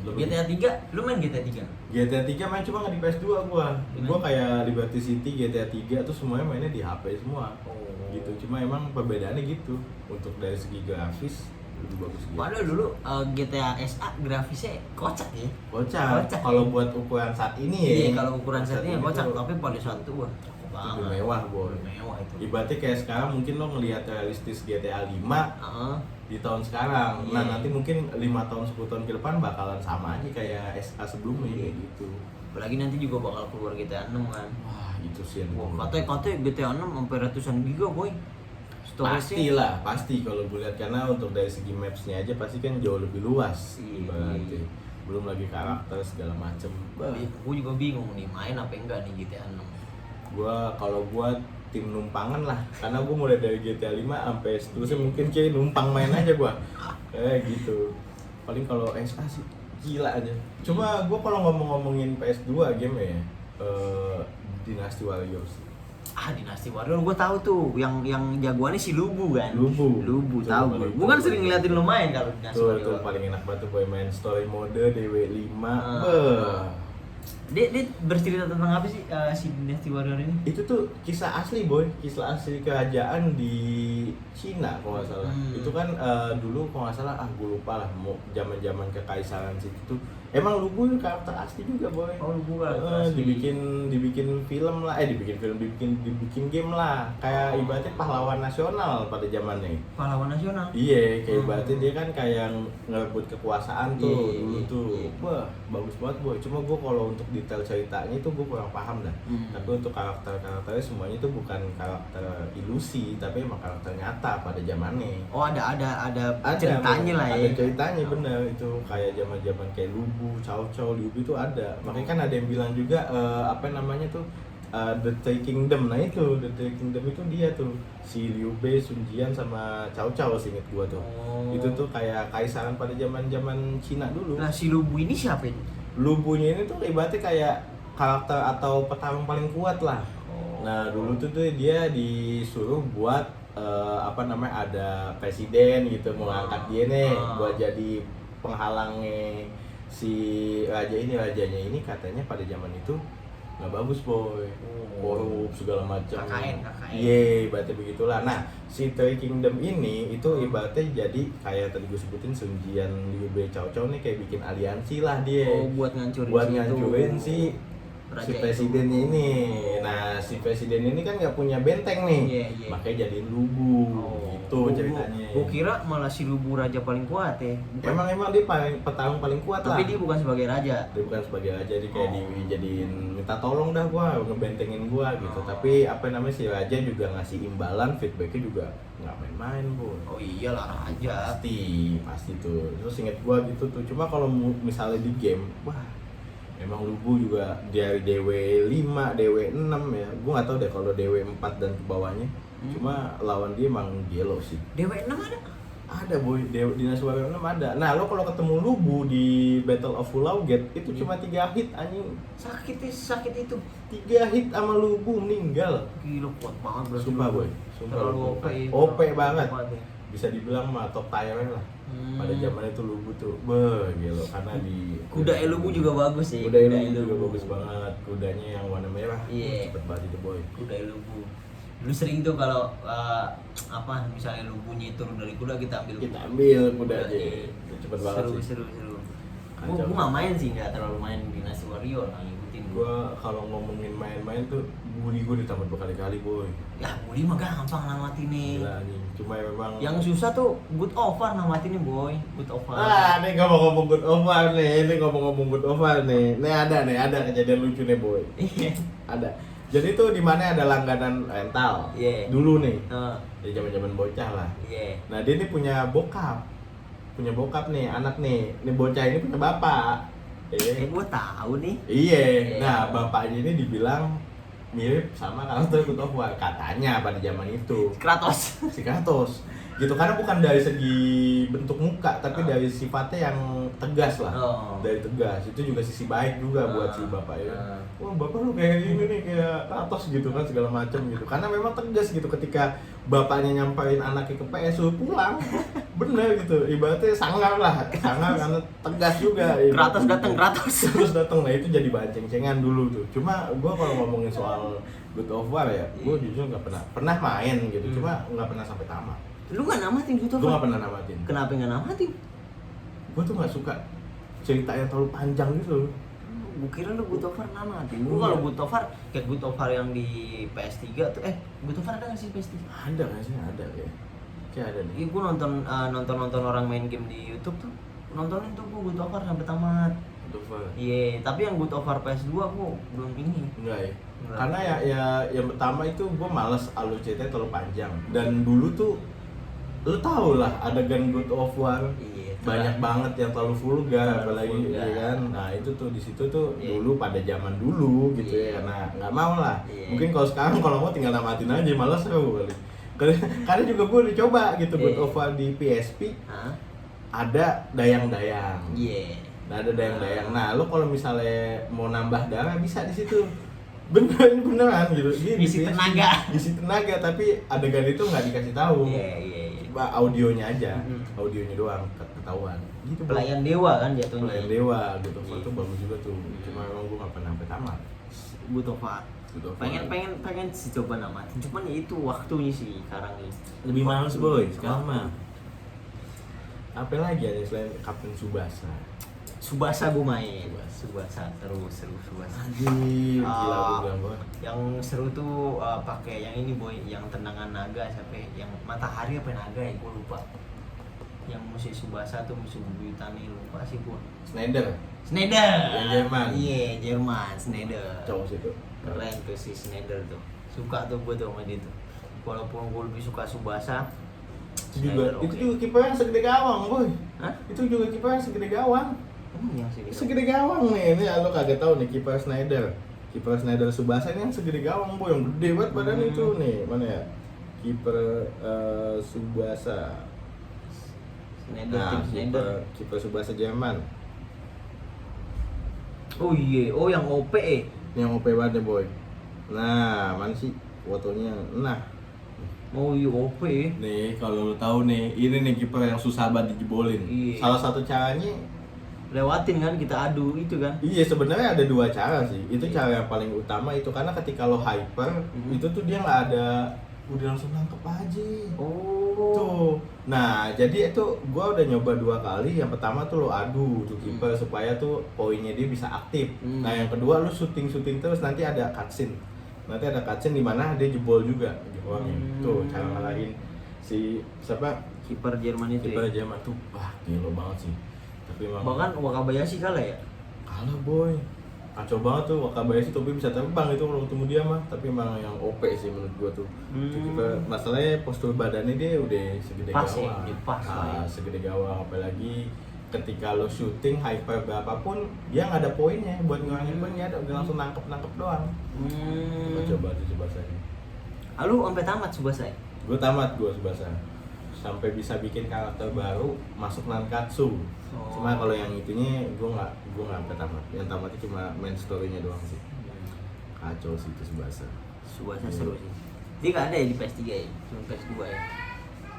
Lo GTA 3, lu main GTA 3? GTA 3 main cuma nggak di PS2 gua. Gimana? Gua kayak Liberty City, GTA 3 tuh semuanya mainnya di HP semua. Oh. Gitu. Cuma emang perbedaannya gitu. Untuk dari segi grafis lebih bagus gitu. Padahal dulu GTA SA grafisnya kocak ya. Kocak. Kocak, Kalau ya? buat ukuran saat ini ya. Iya, kalau ukuran saat setnya ini kocak, tuh tapi pada saat itu wah cakep banget. lebih mewah, boy. Lebih mewah itu. Ibaratnya kayak sekarang mungkin lo ngelihat realistis GTA 5, Heeh. di tahun sekarang. Nah Iya. nanti mungkin 5 tahun 10 tahun ke depan bakalan sama aja kayak SK sebelumnya kayak gitu. Apalagi nanti juga bakal keluar GTA 6 kan. Wah itu sih yang Wah, katanya GTA 6 sampai ratusan giga boy. pastilah pasti kalau gue lihat, karena untuk dari segi mapsnya aja pasti kan jauh lebih luas. Iya. Berarti belum lagi karakter segala macem. Gue juga bingung nih main apa enggak nih GTA 6. Kalau gua tim numpangan lah, karena gua mulai dari GTA 5 sampai seterusnya mungkin kayak numpang main aja gua. Gitu. Paling kalau SA sih gila aja. Cuma gua kalau ngomongin PS2 game ya, Dynasty Warriors. Dynasty Warrior gue tahu tuh, yang jagoannya si Lubu kan. Lubu Lubu Tuh, tahu gue. paling- Gue kan sering ngeliatin lo main kalau Dynasty Tuh Warrior. paling enak banget tuh boy, main story mode DW5. Dia bercerita tentang apa sih si Dynasty Warrior ini? Itu tuh kisah asli boy, kisah asli kerajaan di Cina kalau nggak salah. Itu kan dulu kalau nggak salah gue lupa lah, mau zaman kekaisaran situ tuh emang Lubu karakter asli juga boy. Oh, Lubu karakter asli. dibikin film lah, dibikin game lah, kayak ibaratnya pahlawan nasional pada zamannya. Pahlawan nasional. Iya, kayak ibaratnya dia kan kayak ngerebut kekuasaan tuh Iya, dulu iya, tuh. iya. Wah, bagus banget boy. Cuma gue kalau untuk detail ceritanya itu gue kurang paham dah. Tapi untuk karakternya semuanya itu bukan karakter ilusi, tapi emang karakter nyata pada zamannya. Oh, ada ceritanya lah ya. Ada ceritanya bener itu, kayak zaman kayak Lubu, Cao Cao, Liu Bei itu ada. Makanya kan ada yang bilang juga apa namanya tuh, The Three Kingdom. Nah itu The Three Kingdom itu dia tuh si Liu Bei, Sun Jian sama Cao Cao seinget gua tuh. Oh. Itu tuh kayak kaisaran pada zaman Cina dulu. Nah, si Lubu ini siapa ini? Lubunya ini tuh ibaratnya kayak karakter atau petarung paling kuat lah. Oh. Nah dulu tuh dia disuruh buat apa namanya, ada presiden gitu mau ngangkat dia nih buat jadi penghalangnya si rajanya ini. Katanya pada zaman itu nggak bagus boy, korup segala macam. KKN. Iya, ibaratnya begitulah. Nah si Three Kingdom ini itu ibaratnya jadi kayak tadi gue sebutin, Sun Jian, Liu Bei, Cao Cao nih kayak bikin aliansi lah dia. Oh, buat ngancurin si raja si itu. presidennya ini. Nah si presiden ini kan nggak punya benteng nih, Iya. makanya jadiin Lubu. Gitu ceritanya. Gue kira malah si Lubu raja paling kuat ya. Emang dia petarung paling kuat lah. Tapi dia bukan sebagai raja. Dia bukan sebagai raja, dia kayak dijadiin minta tolong dah gua ngebentengin gua gitu. Tapi apa namanya, si raja juga ngasih imbalan, feedbacknya juga nggak main-main bu. Oh iyalah raja. Pasti tuh. Terus inget gua gitu tuh. Cuma kalau misalnya di game, wah emang Lubu juga dari DW5, DW6 ya. Gua nggak tahu deh kalau DW4 dan ke bawahnya. Cuma lawan dia emang gelo sih. DW6 ada? Ada boy, Dynasty Warriors 6 ada. Nah lo kalau ketemu Lubu di Battle of Pulau Gate itu cuma 3 hit anjing. Sakit itu. 3 hit sama Lubu meninggal. Gila kuat banget berarti. Sumpah boy, sumpah. Terlalu OP. OP banget. Ya. Bisa dibilang mah top tier lah. Pada zaman itu Lubu tuh, gelo karena di Kuda Lubu juga bagus sih. Kuda Lubu juga bagus banget. Kudanya yang warna merah. Iya. Cepet banget itu boy. Kuda Lubu. Dulu sering tuh kalau apa misalnya Lubunya turun dari kuda kita ambil Kuda aja. Iya. Cepet banget sih. Seru. Kacau. Gue nggak main sih, nggak terlalu main Dynasty Warrior, nggak ngikutin gue. Gua kalau ngomongin main-main tuh bully gue ditamat berkali-kali boy. Ya bully mah gampang namatin nih. Gila anjing. Cuma memang Yang susah tuh good over namatin nih boy, good over. nih ngomong-ngomong good over nih. Ini ngomong-ngomong good over nih. Ada kejadian lucu nih boy. Iya. Ada. Jadi tuh di mana ada langganan rental. Iya. Dulu nih. Nah, Di zaman-zaman bocah lah. iya. Nah, dia nih punya bokap nih, anak nih. Nih bocah ini punya bapak. Gue tahu nih. Iya. Iya. Nah, bapaknya ini dibilang mirip sama karakter God of War katanya pada zaman itu. Kratos. Si Kratos. Gitu, karena bukan dari segi bentuk muka tapi dari sifatnya yang tegas lah. Oh. Dari tegas. Itu juga sisi baik juga buat si bapak ya. Wah, bapak lu kayak gini nih, kayak Kratos gitu kan, segala macam gitu. Karena memang tegas gitu ketika bapaknya nyamperin anaknya ke PS suruh pulang. Bener gitu. Ibaratnya sangar karena tegas juga. Kratos datang, Kratos. Terus datang. Nah, itu jadi bahan ceng-cengan dulu tuh. Cuma gua kalau ngomongin soal God of War ya, gua jujur nggak pernah main gitu. Cuma nggak pernah sampai tamat. Lu nggak namatin good Gue over? gak pernah namatin. Kenapa nggak namatin? Gue tuh gak suka cerita yang terlalu panjang gitu. Gue kira lu good over namatin. Gue Iya. kalau good over kayak good over yang di PS3 tuh, good over ada nggak sih PS3? Ada gak sih? Ada ya. Kayak ada nih. Ih, gue nonton orang main game di YouTube tuh, nontonin tuh gue Good of War sampai tamat. Dover. Iya, tapi yang Good of War PS2 gue belum ini. Enggak ya. Enggak. Karena ya yang pertama itu gue males alur ceritanya terlalu panjang. Dan dulu tuh lu tau lah adegan Good of War Iya, banyak banget yang terlalu vulgar, Terlalu apalagi vulgar. ya kan. Nah itu tuh di situ tuh Iya. dulu pada zaman dulu gitu Iya. ya, karena nggak mau lah. Iya. Mungkin kalau sekarang kalau mau tinggal namatin aja, malas seru kali. Karena juga gue udah coba gitu Good Iya. of War di PSP, Hah? ada dayang-dayang. Iya. Nah, ada dayang-dayang. Nah, lo kalau misalnya mau nambah darah bisa di situ. Beneran gitu. Isi tenaga. Isi tenaga, tapi adegan itu nggak dikasih tahu. Iya. Cuma audionya aja. Mhm. Audionya doang ketahuan. Gitu. Bro. Pelayan dewa kan jatuhnya. Pelayan dewa gitu. Iya. Itu bagus juga tuh. Cuma emang gue nggak pernah sampai tamat. Good of War. Good of War. Pengen sih coba namatin. Cuman ya itu waktunya sih sekarang ini. Lebih males boy sekarang mah. Apa lagi ada selain Kapten Tsubasa? Subasa gue main. Subasa seru Subasa. Anjir, gila gue bilang boy. Yang seru tuh pakai yang ini boy, yang tendangan naga siapa ya? Yang matahari apa naga ya? Gue lupa. Yang musuh Subasa tuh musuh buyutannya lupa sih gue. Schneider. Schneider. Yang Jerman. Iya, Jerman, Schneider. Cowok situ. Keren tuh si Schneider tuh. Suka tuh gue tuh sama dia tuh. Walaupun gue lebih suka Subasa. Itu juga kipernya segede gawang boy. Hah? Itu juga kipernya segede gawang. Yang sih. Segede gawang nih. Ini lo kagak tahu nih kiper Schneider. Kiper Schneider Tsubasa ini yang segede gawang boy, yang gede banget badan itu nih. Mana ya? Kiper Tsubasa. Schneider, Nah, tim Schneider. kiper Tsubasa Jerman. Oh iya, oh yang OP Ini yang OP banget ya boy. Nah, mana sih fotonya? Nah, Oh iya OP. nih kalau lo tahu nih, ini nih kiper yang susah banget dijebolin. Iya. Salah satu caranya Lewatin kan kita adu itu kan. iya, sebenarnya ada dua cara sih. Itu Iya. cara yang paling utama itu karena ketika lo hyper, itu tuh dia nggak ada, udah langsung nangkep aja. Oh. Tuh. Nah, jadi itu gua udah nyoba 2 kali. Yang pertama tuh lo adu tuh kiper supaya tuh poinnya dia bisa aktif. Nah, yang kedua lo syuting terus, nanti ada cutscene. Nanti ada cutscene di mana dia jebol juga orangnya. Tuh cara ngalahin si siapa? Kiper Jerman itu Kiper ya. Jerman tuh. Wah, gila banget sih. Tapi emang Bahkan Wakabayashi kalah ya. kalah boy, kacau banget tuh Wakabayashi, tapi bisa terbang itu kalau ketemu dia mah. Tapi emang yang OP sih menurut gua tuh. Itu kita masalahnya postur badannya dia udah segede Pas ya, gawang. dia pas lah ya. Segede gawang, apalagi ketika lo syuting hyper berapapun dia nggak ada poinnya buat ngurangin poinnya, udah langsung nangkep doang. Coba tuh Tsubasa ini. Lu sampai tamat Subasa ya? Gue tamat Tsubasa sampai bisa bikin karakter baru masuk Nankatsu. Oh. Cuma kalau yang itunya gue nggak sampai tamat. Yang tamatnya cuma main story-nya doang sih. Kacau sih itu Tsubasa. Subasa seru sih. Dia nggak ada ya di PS3 ya? Cuma PS2 ya?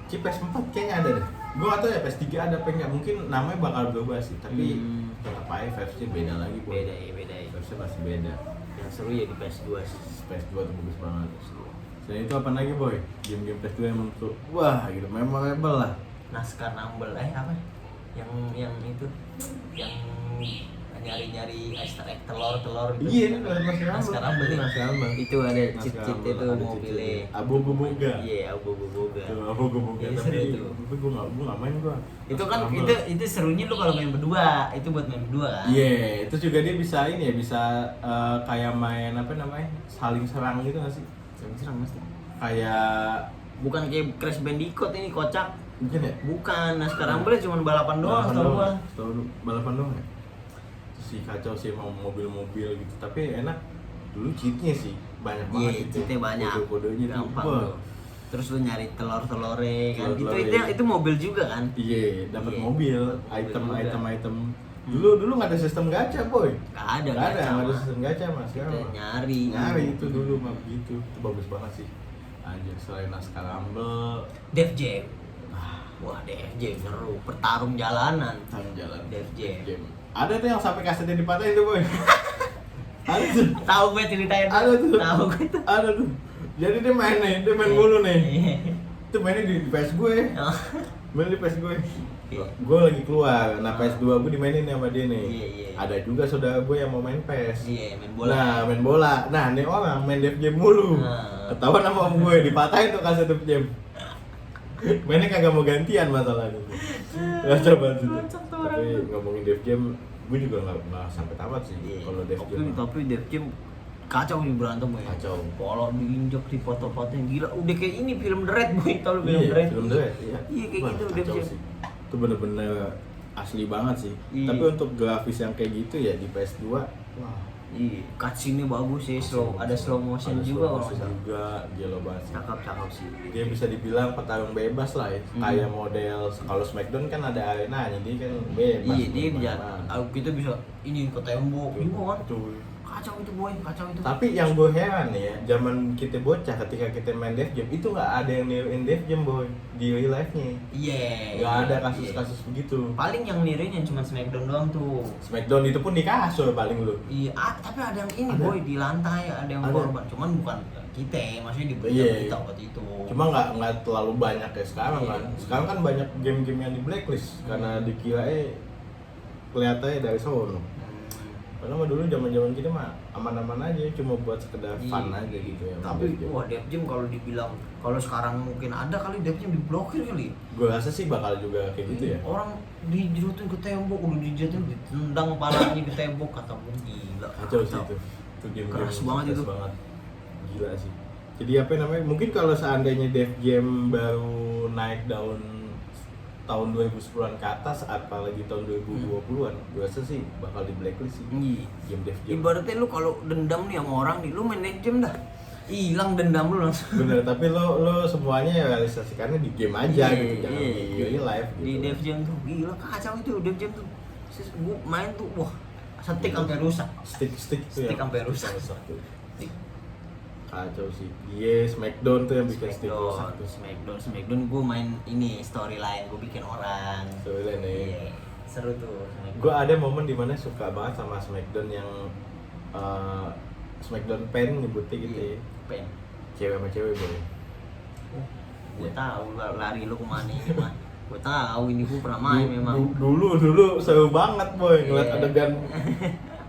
Ci PS4 kayaknya ada deh. Gue nggak tahu ya PS3 ada apa enggak. Mungkin namanya bakal berubah sih. Tapi tetap aja versi beda lagi. Boy. Beda ya. Versi pasti beda. Yang seru ya di PS2 sih. PS2 tuh bagus banget. Selain itu apa lagi boy? Game-game PS2 yang menurut lu, wah gitu, memorable lah. Naskah Rumble apa? Yang itu yang nyari Easter egg telur gitu. Iya, ini Naskah Rumble nih. Naskah Rumble. Itu ada Naskah cheat-cheat Rumble, itu ada mobilnya. cheat-cheat. Abu-abu boga. Iya, abu-abu-boga. Tuh, abu-abu boga. Ini Tapi seru tuh. gue nggak main gue. Itu kan itu serunya lu kalau main berdua. Itu buat main berdua kan. Iya, itu juga dia bisa ini ya, bisa kayak main apa namanya, saling serang gitu nggak sih? Serang mesti. Kayak Bukan kayak Crash Bandicoot ini kocak. mungkin ya? Bukan, Naskah Rumble cuma balapan doang Balapan tau gua. Setahu lu, balapan doang ya? Terus si kacau sih mau mobil-mobil gitu, tapi enak. Dulu cheatnya sih banyak Iya, banget gitu. cheatnya banyak. Kode-kodenya tuh, Gampang wah. tuh. Terus lu nyari telur-telore kan. Telur-telore. Itu mobil juga kan? Iya, dapat Iya, mobil, mobil juga. item. Dulu nggak ada sistem gacha boy. Nggak ada Nggak gacha, ada mah. sistem gacha mas. Sekarang Kita mah. nyari itu dulu mah begitu. Itu bagus banget sih. Anjir, selain Naskah Rumble, Def Jam. Wah, Def Jam seru. Pertarung jalanan. tanggung jalan. Def Jam. Ada tuh yang sampai kasetnya dipatahin tuh boy. Ada tuh. Tahu gue ceritain. Ada tuh. Tahu gue tuh. Ada tuh. Jadi dia main nih, dia main mulu nih. Iya. Itu mainnya di PS gue. Oh. Main di PS gue. Iya. Gue lagi keluar, nah PS2 gue dimainin sama dia nih. Iya. Ada juga saudara gue yang mau main PS. Iya, main bola. Nah, main bola. Nah, nih orang main Def Jam mulu. Nah. Ketahuan sama om gue, dipatahin tuh kaset Def Jam. Mainnya kagak mau gantian masalahnya. Gak coba sih. Kocak tuh orang Tapi tuh. ngomongin Dev Jam, gue juga nggak sampai tamat sih kalau Dev Jam. Tapi Dev Jam kacau nih berantem ya. Kacau. Kalau diinjak di foto-foto yang gila, udah kayak ini film The Raid boy, tau lu film Iya, The Raid? film The Raid, iya. Iya kayak Wah, gitu Dev kacau Jam. sih. Itu bener-bener asli banget sih. Iya. Tapi untuk grafis yang kayak gitu ya di PS2, wah. Iya, cutscene-nya bagus ya, ada slow motion Ada juga slow kalau motion nggak salah. juga, gila banget sih. Cakep sih. Dia bisa dibilang petarung bebas lah ya. Kayak model kalau Smackdown kan ada arenanya, dia kan bebas. Iya, dia bisa, kemana-mana. kita bisa ini ke tembok, Tuh, gimana kan? tuh. Kacau itu boy, kacau itu. Tapi yang gue heran nih ya, zaman kita bocah ketika kita main Dev Jam itu nggak ada yang niruin Dev Jam boy di real life-nya. Iya. Nggak ada iya. kasus-kasus begitu. Paling yang niruin yang cuma Smackdown doang tuh. Smackdown itu pun di kasur paling lu. Iya, tapi ada yang ini Ada. boy di lantai, ada yang Ada. korban. Cuman bukan kita, maksudnya di Iya. berita waktu itu. Cuma nggak terlalu banyak kayak sekarang Iya. kan. Sekarang kan banyak game-game yang di blacklist karena dikira kelihatannya dari sono. Padahal mah dulu zaman-zaman kita mah aman-aman aja, cuma buat sekedar fun Iya. aja gitu ya. Tapi wah Dev Jam kalau dibilang kalau sekarang mungkin ada kali Dev Jam diblokir kali. gue rasa sih bakal juga kayak gitu ya. Orang dijerutin ke tembok, udah dijatuhin, ditendang palanya ke tembok, kata gue gila. Kacau sih itu. Itu game-game Keras banget keras itu. banget. Gila sih. Jadi apa namanya? Mungkin kalau seandainya Dev Jam baru naik daun tahun 2010-an ke atas, apalagi tahun 2020-an, gue rasa sih bakal di blacklist sih. Iya. Game Dev Jam. Ibaratnya lu kalau dendam nih sama orang nih, lu main Dev Jam dah. Hilang dendam lu langsung. Bener, tapi lo semuanya ya realisasikannya di game aja Iya, gitu, jangan iya. di real life gitu. Di Dev Jam tuh gila kacau itu Dev Jam tuh. Gua main tuh wah, setik sampai rusak. Stick tuh Stick sampai rusak. tuh. Kacau sih. Iya, Smackdown tuh yang bikin stick rusak tuh. Smackdown gue main ini storyline, gue bikin orang. Soalnya nih. Iya, seru tuh. Gue ada momen dimana suka banget sama Smackdown yang Smackdown pen nyebutnya gitu ya. Pen. Cewek sama cewek boy. Gue tahu lari lu kemana ini mah. Gue tahu ini gue pernah main memang. Dulu seru banget boy ngeliat Iya. adegan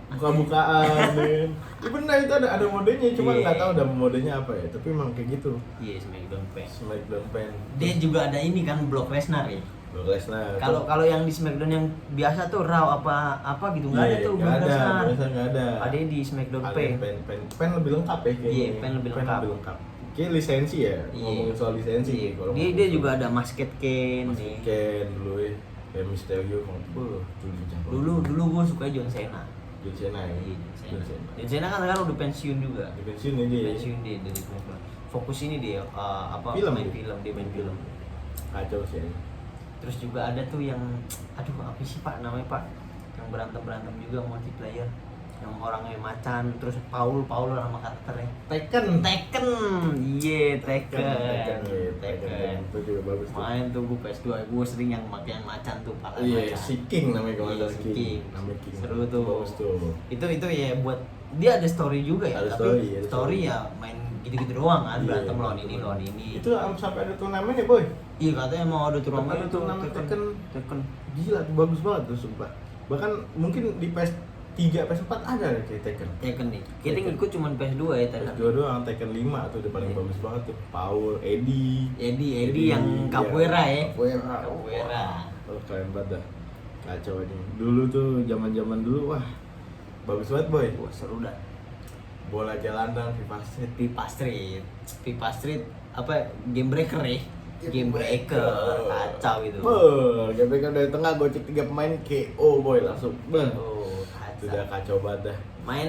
buka-bukaan nih. Ya benar itu ada modenya, cuma Iya. nggak tahu ada modenya apa ya. Tapi emang kayak gitu. Iya Smackdown Pen. Smackdown pen. Dia juga ada ini kan Brock Lesnar ya. Brock Lesnar. Kalau yang di Smackdown yang biasa tuh Raw apa gitu nggak ada tuh nggak Brock ada, Lesnar. Brock Lesnar nggak ada. Ada di Smackdown Ada Pen. pen lebih lengkap ya kayaknya. Iya, pen lebih lengkap. Kayak lisensi ya, Iya. ngomongin soal lisensi. Iya. Kalau Dia ngomongin juga soal ada Masked Ken Mas nih. Ken dulu ya, kayak Mysterio Dulu gue suka John Cena. John Cena ya. Iya, John Cena. John Cena kan sekarang udah pensiun juga. Di pensiun ya dia. Pensiun dia dari Smackdown. Fokus ini dia Film main dia? film, dia main film. Kacau sih. Terus juga ada tuh yang aduh apa sih Pak namanya Pak? Yang berantem juga multiplayer. Yang orangnya macan, terus Paul nama karakternya. Tekken. Iya Tekken. Tekken. Itu juga bagus tuh. Main tuh gue PS2, gue sering yang pakai yang macan tuh, pala Iya, macan. si King namanya kalau Iya, nggak salah si King. Namanya King. Seru tuh. Bagus tuh. Itu ya buat dia ada story juga ya, Ada tapi story, ada story story. ya main gitu-gitu doang kan, Iya, berantem lawan betul. ini lawan ini. Itu sampai ada turnamen ya boy. Iya katanya mau ada turnamen Ada itu turnamen Tekken. Tekken. Gila tuh bagus banget tuh sumpah. Bahkan mungkin di PS3, PS4 ada ya kayak Tekken. Tekken nih. Kita Tekken. ngikut cuma PS2 ya Tekken. PS2 doang, Tekken 5 tuh udah paling Iya. bagus banget tuh. Paul, Eddie. Eddie yang capoeira ya. Capoeira. Capoeira. Oh, keren banget dah. Kacau ini. Dulu tuh zaman-zaman dulu wah. Bagus banget boy. Wah seru dah. Bola jalanan, FIFA Street. Pipa Street apa game breaker ya? Game breaker kacau itu. Game breaker dari tengah gocek 3 pemain KO boy langsung. Oh, Itu udah kacau. kacau banget dah. Main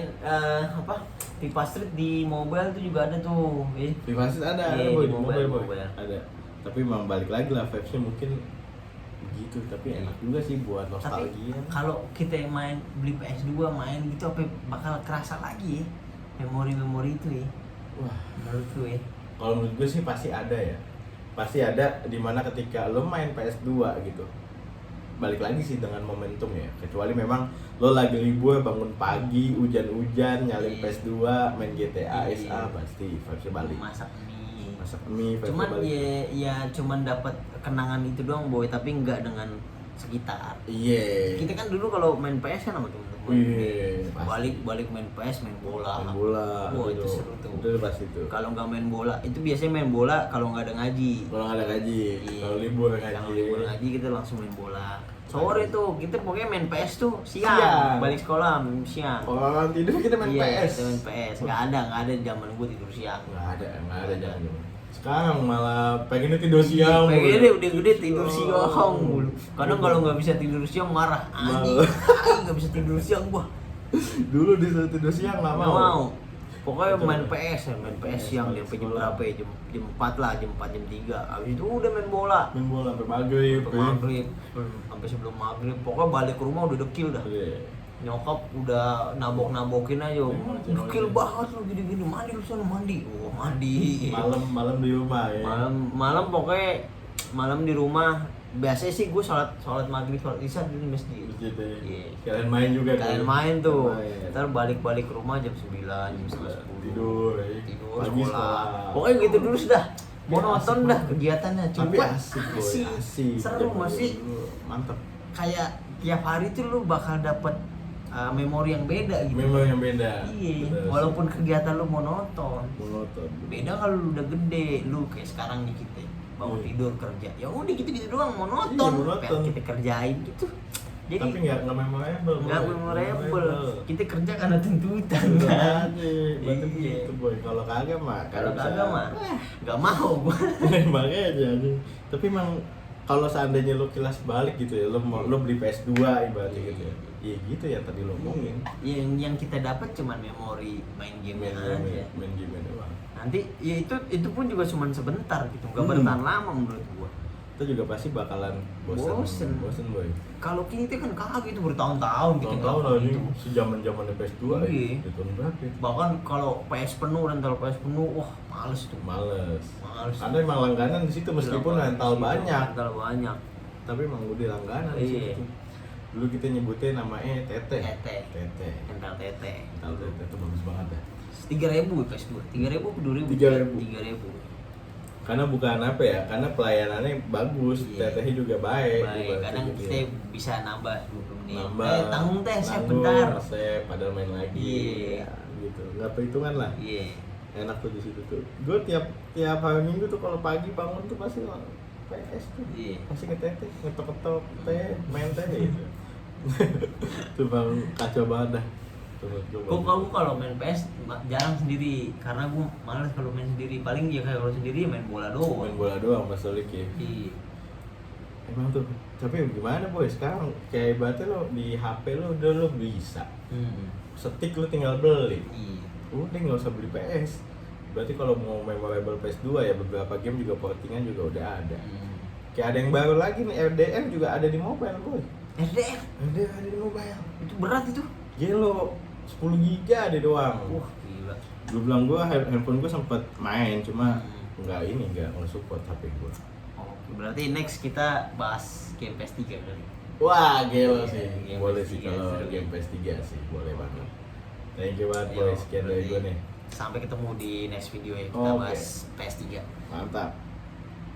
apa? Pipa Street di mobile tuh juga ada tuh. FIFA Street ada Iya, boy di di mobile, mobile boy. mobile. Ada. Tapi memang balik lagi lah vibes-nya mungkin begitu, tapi enak juga sih buat Tapi nostalgia. kalau kita main beli PS2 main gitu apa bakal kerasa lagi ya memori-memori itu ya. Wah, Menurutku ya. kalau menurut gue sih pasti ada ya. Pasti ada dimana ketika lo main PS2 gitu. Balik lagi sih dengan momentum ya. Kecuali memang lo lagi libur bangun pagi, hujan-hujan, nyalin Iya. PS2, main GTA, Iya. SA pasti vibes-nya balik. Masak mie. Masak mie, vibes-nya Cuman balik. ya cuman dapat kenangan itu doang boy, tapi enggak dengan sekitar. Iya. Kita kan dulu kalau main PS kan sama temen-temen. Iya, pasti. Balik main PS, main bola. Main bola. Wah, itu seru tuh. Itu pasti tuh. Kalau nggak main bola, itu biasanya main bola kalau nggak ada ngaji. Kalau nggak ada gaji, Iya. kalau libur Kalau gaji. libur ngaji kita langsung main bola. Sore tuh kita pokoknya main PS tuh siang. Balik sekolah siang. Orang tidur kita main Iya, PS. kita main PS. Nggak ada zaman gue tidur siang. Nggak ada jangan. Sekarang malah pengennya tidur siang. Pengennya mulu. udah gede tidur siang mulu. Kadang kalau nggak bisa tidur siang marah. Anjing, nggak bisa tidur siang gua. Dulu disuruh tidur siang nggak Nggak mau. mau. Pokoknya Betul. main PS ya, main PS siang sampai jam berapa ya? Jam 4 lah, jam 4 jam 3. Habis itu udah main bola. Main bola sampai maghrib. Sampai maghrib, sampai sebelum maghrib. Pokoknya balik ke rumah udah dekil dah. Iya. Nyokap udah nabok-nabokin aja. Iya, Dekil iya. banget lu gini-gini. Mandi lu sana mandi. Oh, mandi. Malam di rumah ya. Malam pokoknya malam di rumah. Biasanya sih gue sholat maghrib, sholat isya di masjid. Gitu ya. Iya. Kalian main juga. Kalian main tuh. Main. Ntar balik ke rumah jam 9, jam 10. Tidur, Tidur, pagi sekolah. Pokoknya gitu dulu sudah. Monoton asik, dah Bang. kegiatannya. Tapi Cuma asik, boy. Asik. seru Zaman masih. dulu. Mantap. Kayak tiap hari tuh lu bakal dapet memori yang beda gitu. Memang yang beda. Iya, Betul. walaupun kegiatan lu monoton. Monoton. Beda kalau lu udah gede, lu kayak sekarang nih kita bangun Iya. tidur kerja. Ya udah gitu doang monoton. Iya, monoton. Apa yang kita kerjain gitu. Jadi Tapi nggak memorable. nggak boy. memorable. Kita kerja karena tuntutan Betul kan. aja. Berarti Iya. begitu boy. Kalau kagak mah. Kalau bisa- kagak mah nggak mau gua. Makanya jadi. Tapi emang kalau seandainya lo kilas balik gitu ya, lo beli PS2 ibaratnya gitu ya. Iya gitu ya tadi lo ngomongin. Yang kita dapat cuman memori main game aja. Main game doang. Nanti ya itu pun juga cuman sebentar gitu, nggak bertahan lama menurut gua. Itu juga pasti bakalan bosen boy. Kalau kita kan kagak itu bertahun-tahun kita Tahun-tahun ngelakuin aja itu. sejaman-zaman PS2 ya. Iya. Di tahun berapa ya? Bahkan kalau PS penuh, rental PS penuh, wah males tuh. Males. Males. Ada emang langganan di situ meskipun rental banyak. Rental banyak. Tapi emang udah langganan di Iya. situ. Dulu kita nyebutnya namanya Tete. Tete. Tete. Rental tete. Rental Tete itu bagus banget ya. 3.000 PS2. 3.000 ke 2.000? 3.000. 3.000. Karena bukan apa ya, karena pelayanannya bagus, Iya. tetehnya juga baik. Baik, ibaratnya kadang gitu kita ya. bisa nambah 20 menit. Nambah, Tanggung teh, saya nanggung, bentar. saya padahal main lagi. Iya. Ya, gitu. Nggak perhitungan lah. Iya. Enak tuh di situ tuh. Gue tiap hari Minggu tuh kalau pagi bangun tuh pasti PS tuh. Iya. Pasti ngeteteh, ngetok-ketok teh, main teh gitu. Tuh bang kacau banget dah. Kok kalau main PS jarang sendiri karena gue malas kalau main sendiri. Paling ya kayak kalau sendiri main bola doang. main bola doang Mas Solik ya. Iya. Emang tuh, tapi gimana boy sekarang kayak ibaratnya lo di HP lo udah lo bisa setik lo tinggal beli. Iya. Udah nggak usah beli PS. Berarti kalau mau memorable PS2 ya beberapa game juga portingan juga udah ada. Kayak ada yang baru lagi nih, RDR juga ada di mobile boy. RDR RDR ada di mobile. itu berat itu. Gelo 10 giga ada doang. Gila. Gue bilang handphone gue sempet main cuma nggak support HP gue. Oke, berarti next kita bahas game PS3 kan. Wah, gelo Iya, sih. game Boleh PS3 sih kalau seru. game PS3 sih, boleh banget. Thank you banget Yo, boy, sekian dari berarti gue nih. Sampai ketemu di next video ya, kita Oke. bahas PS3. Mantap.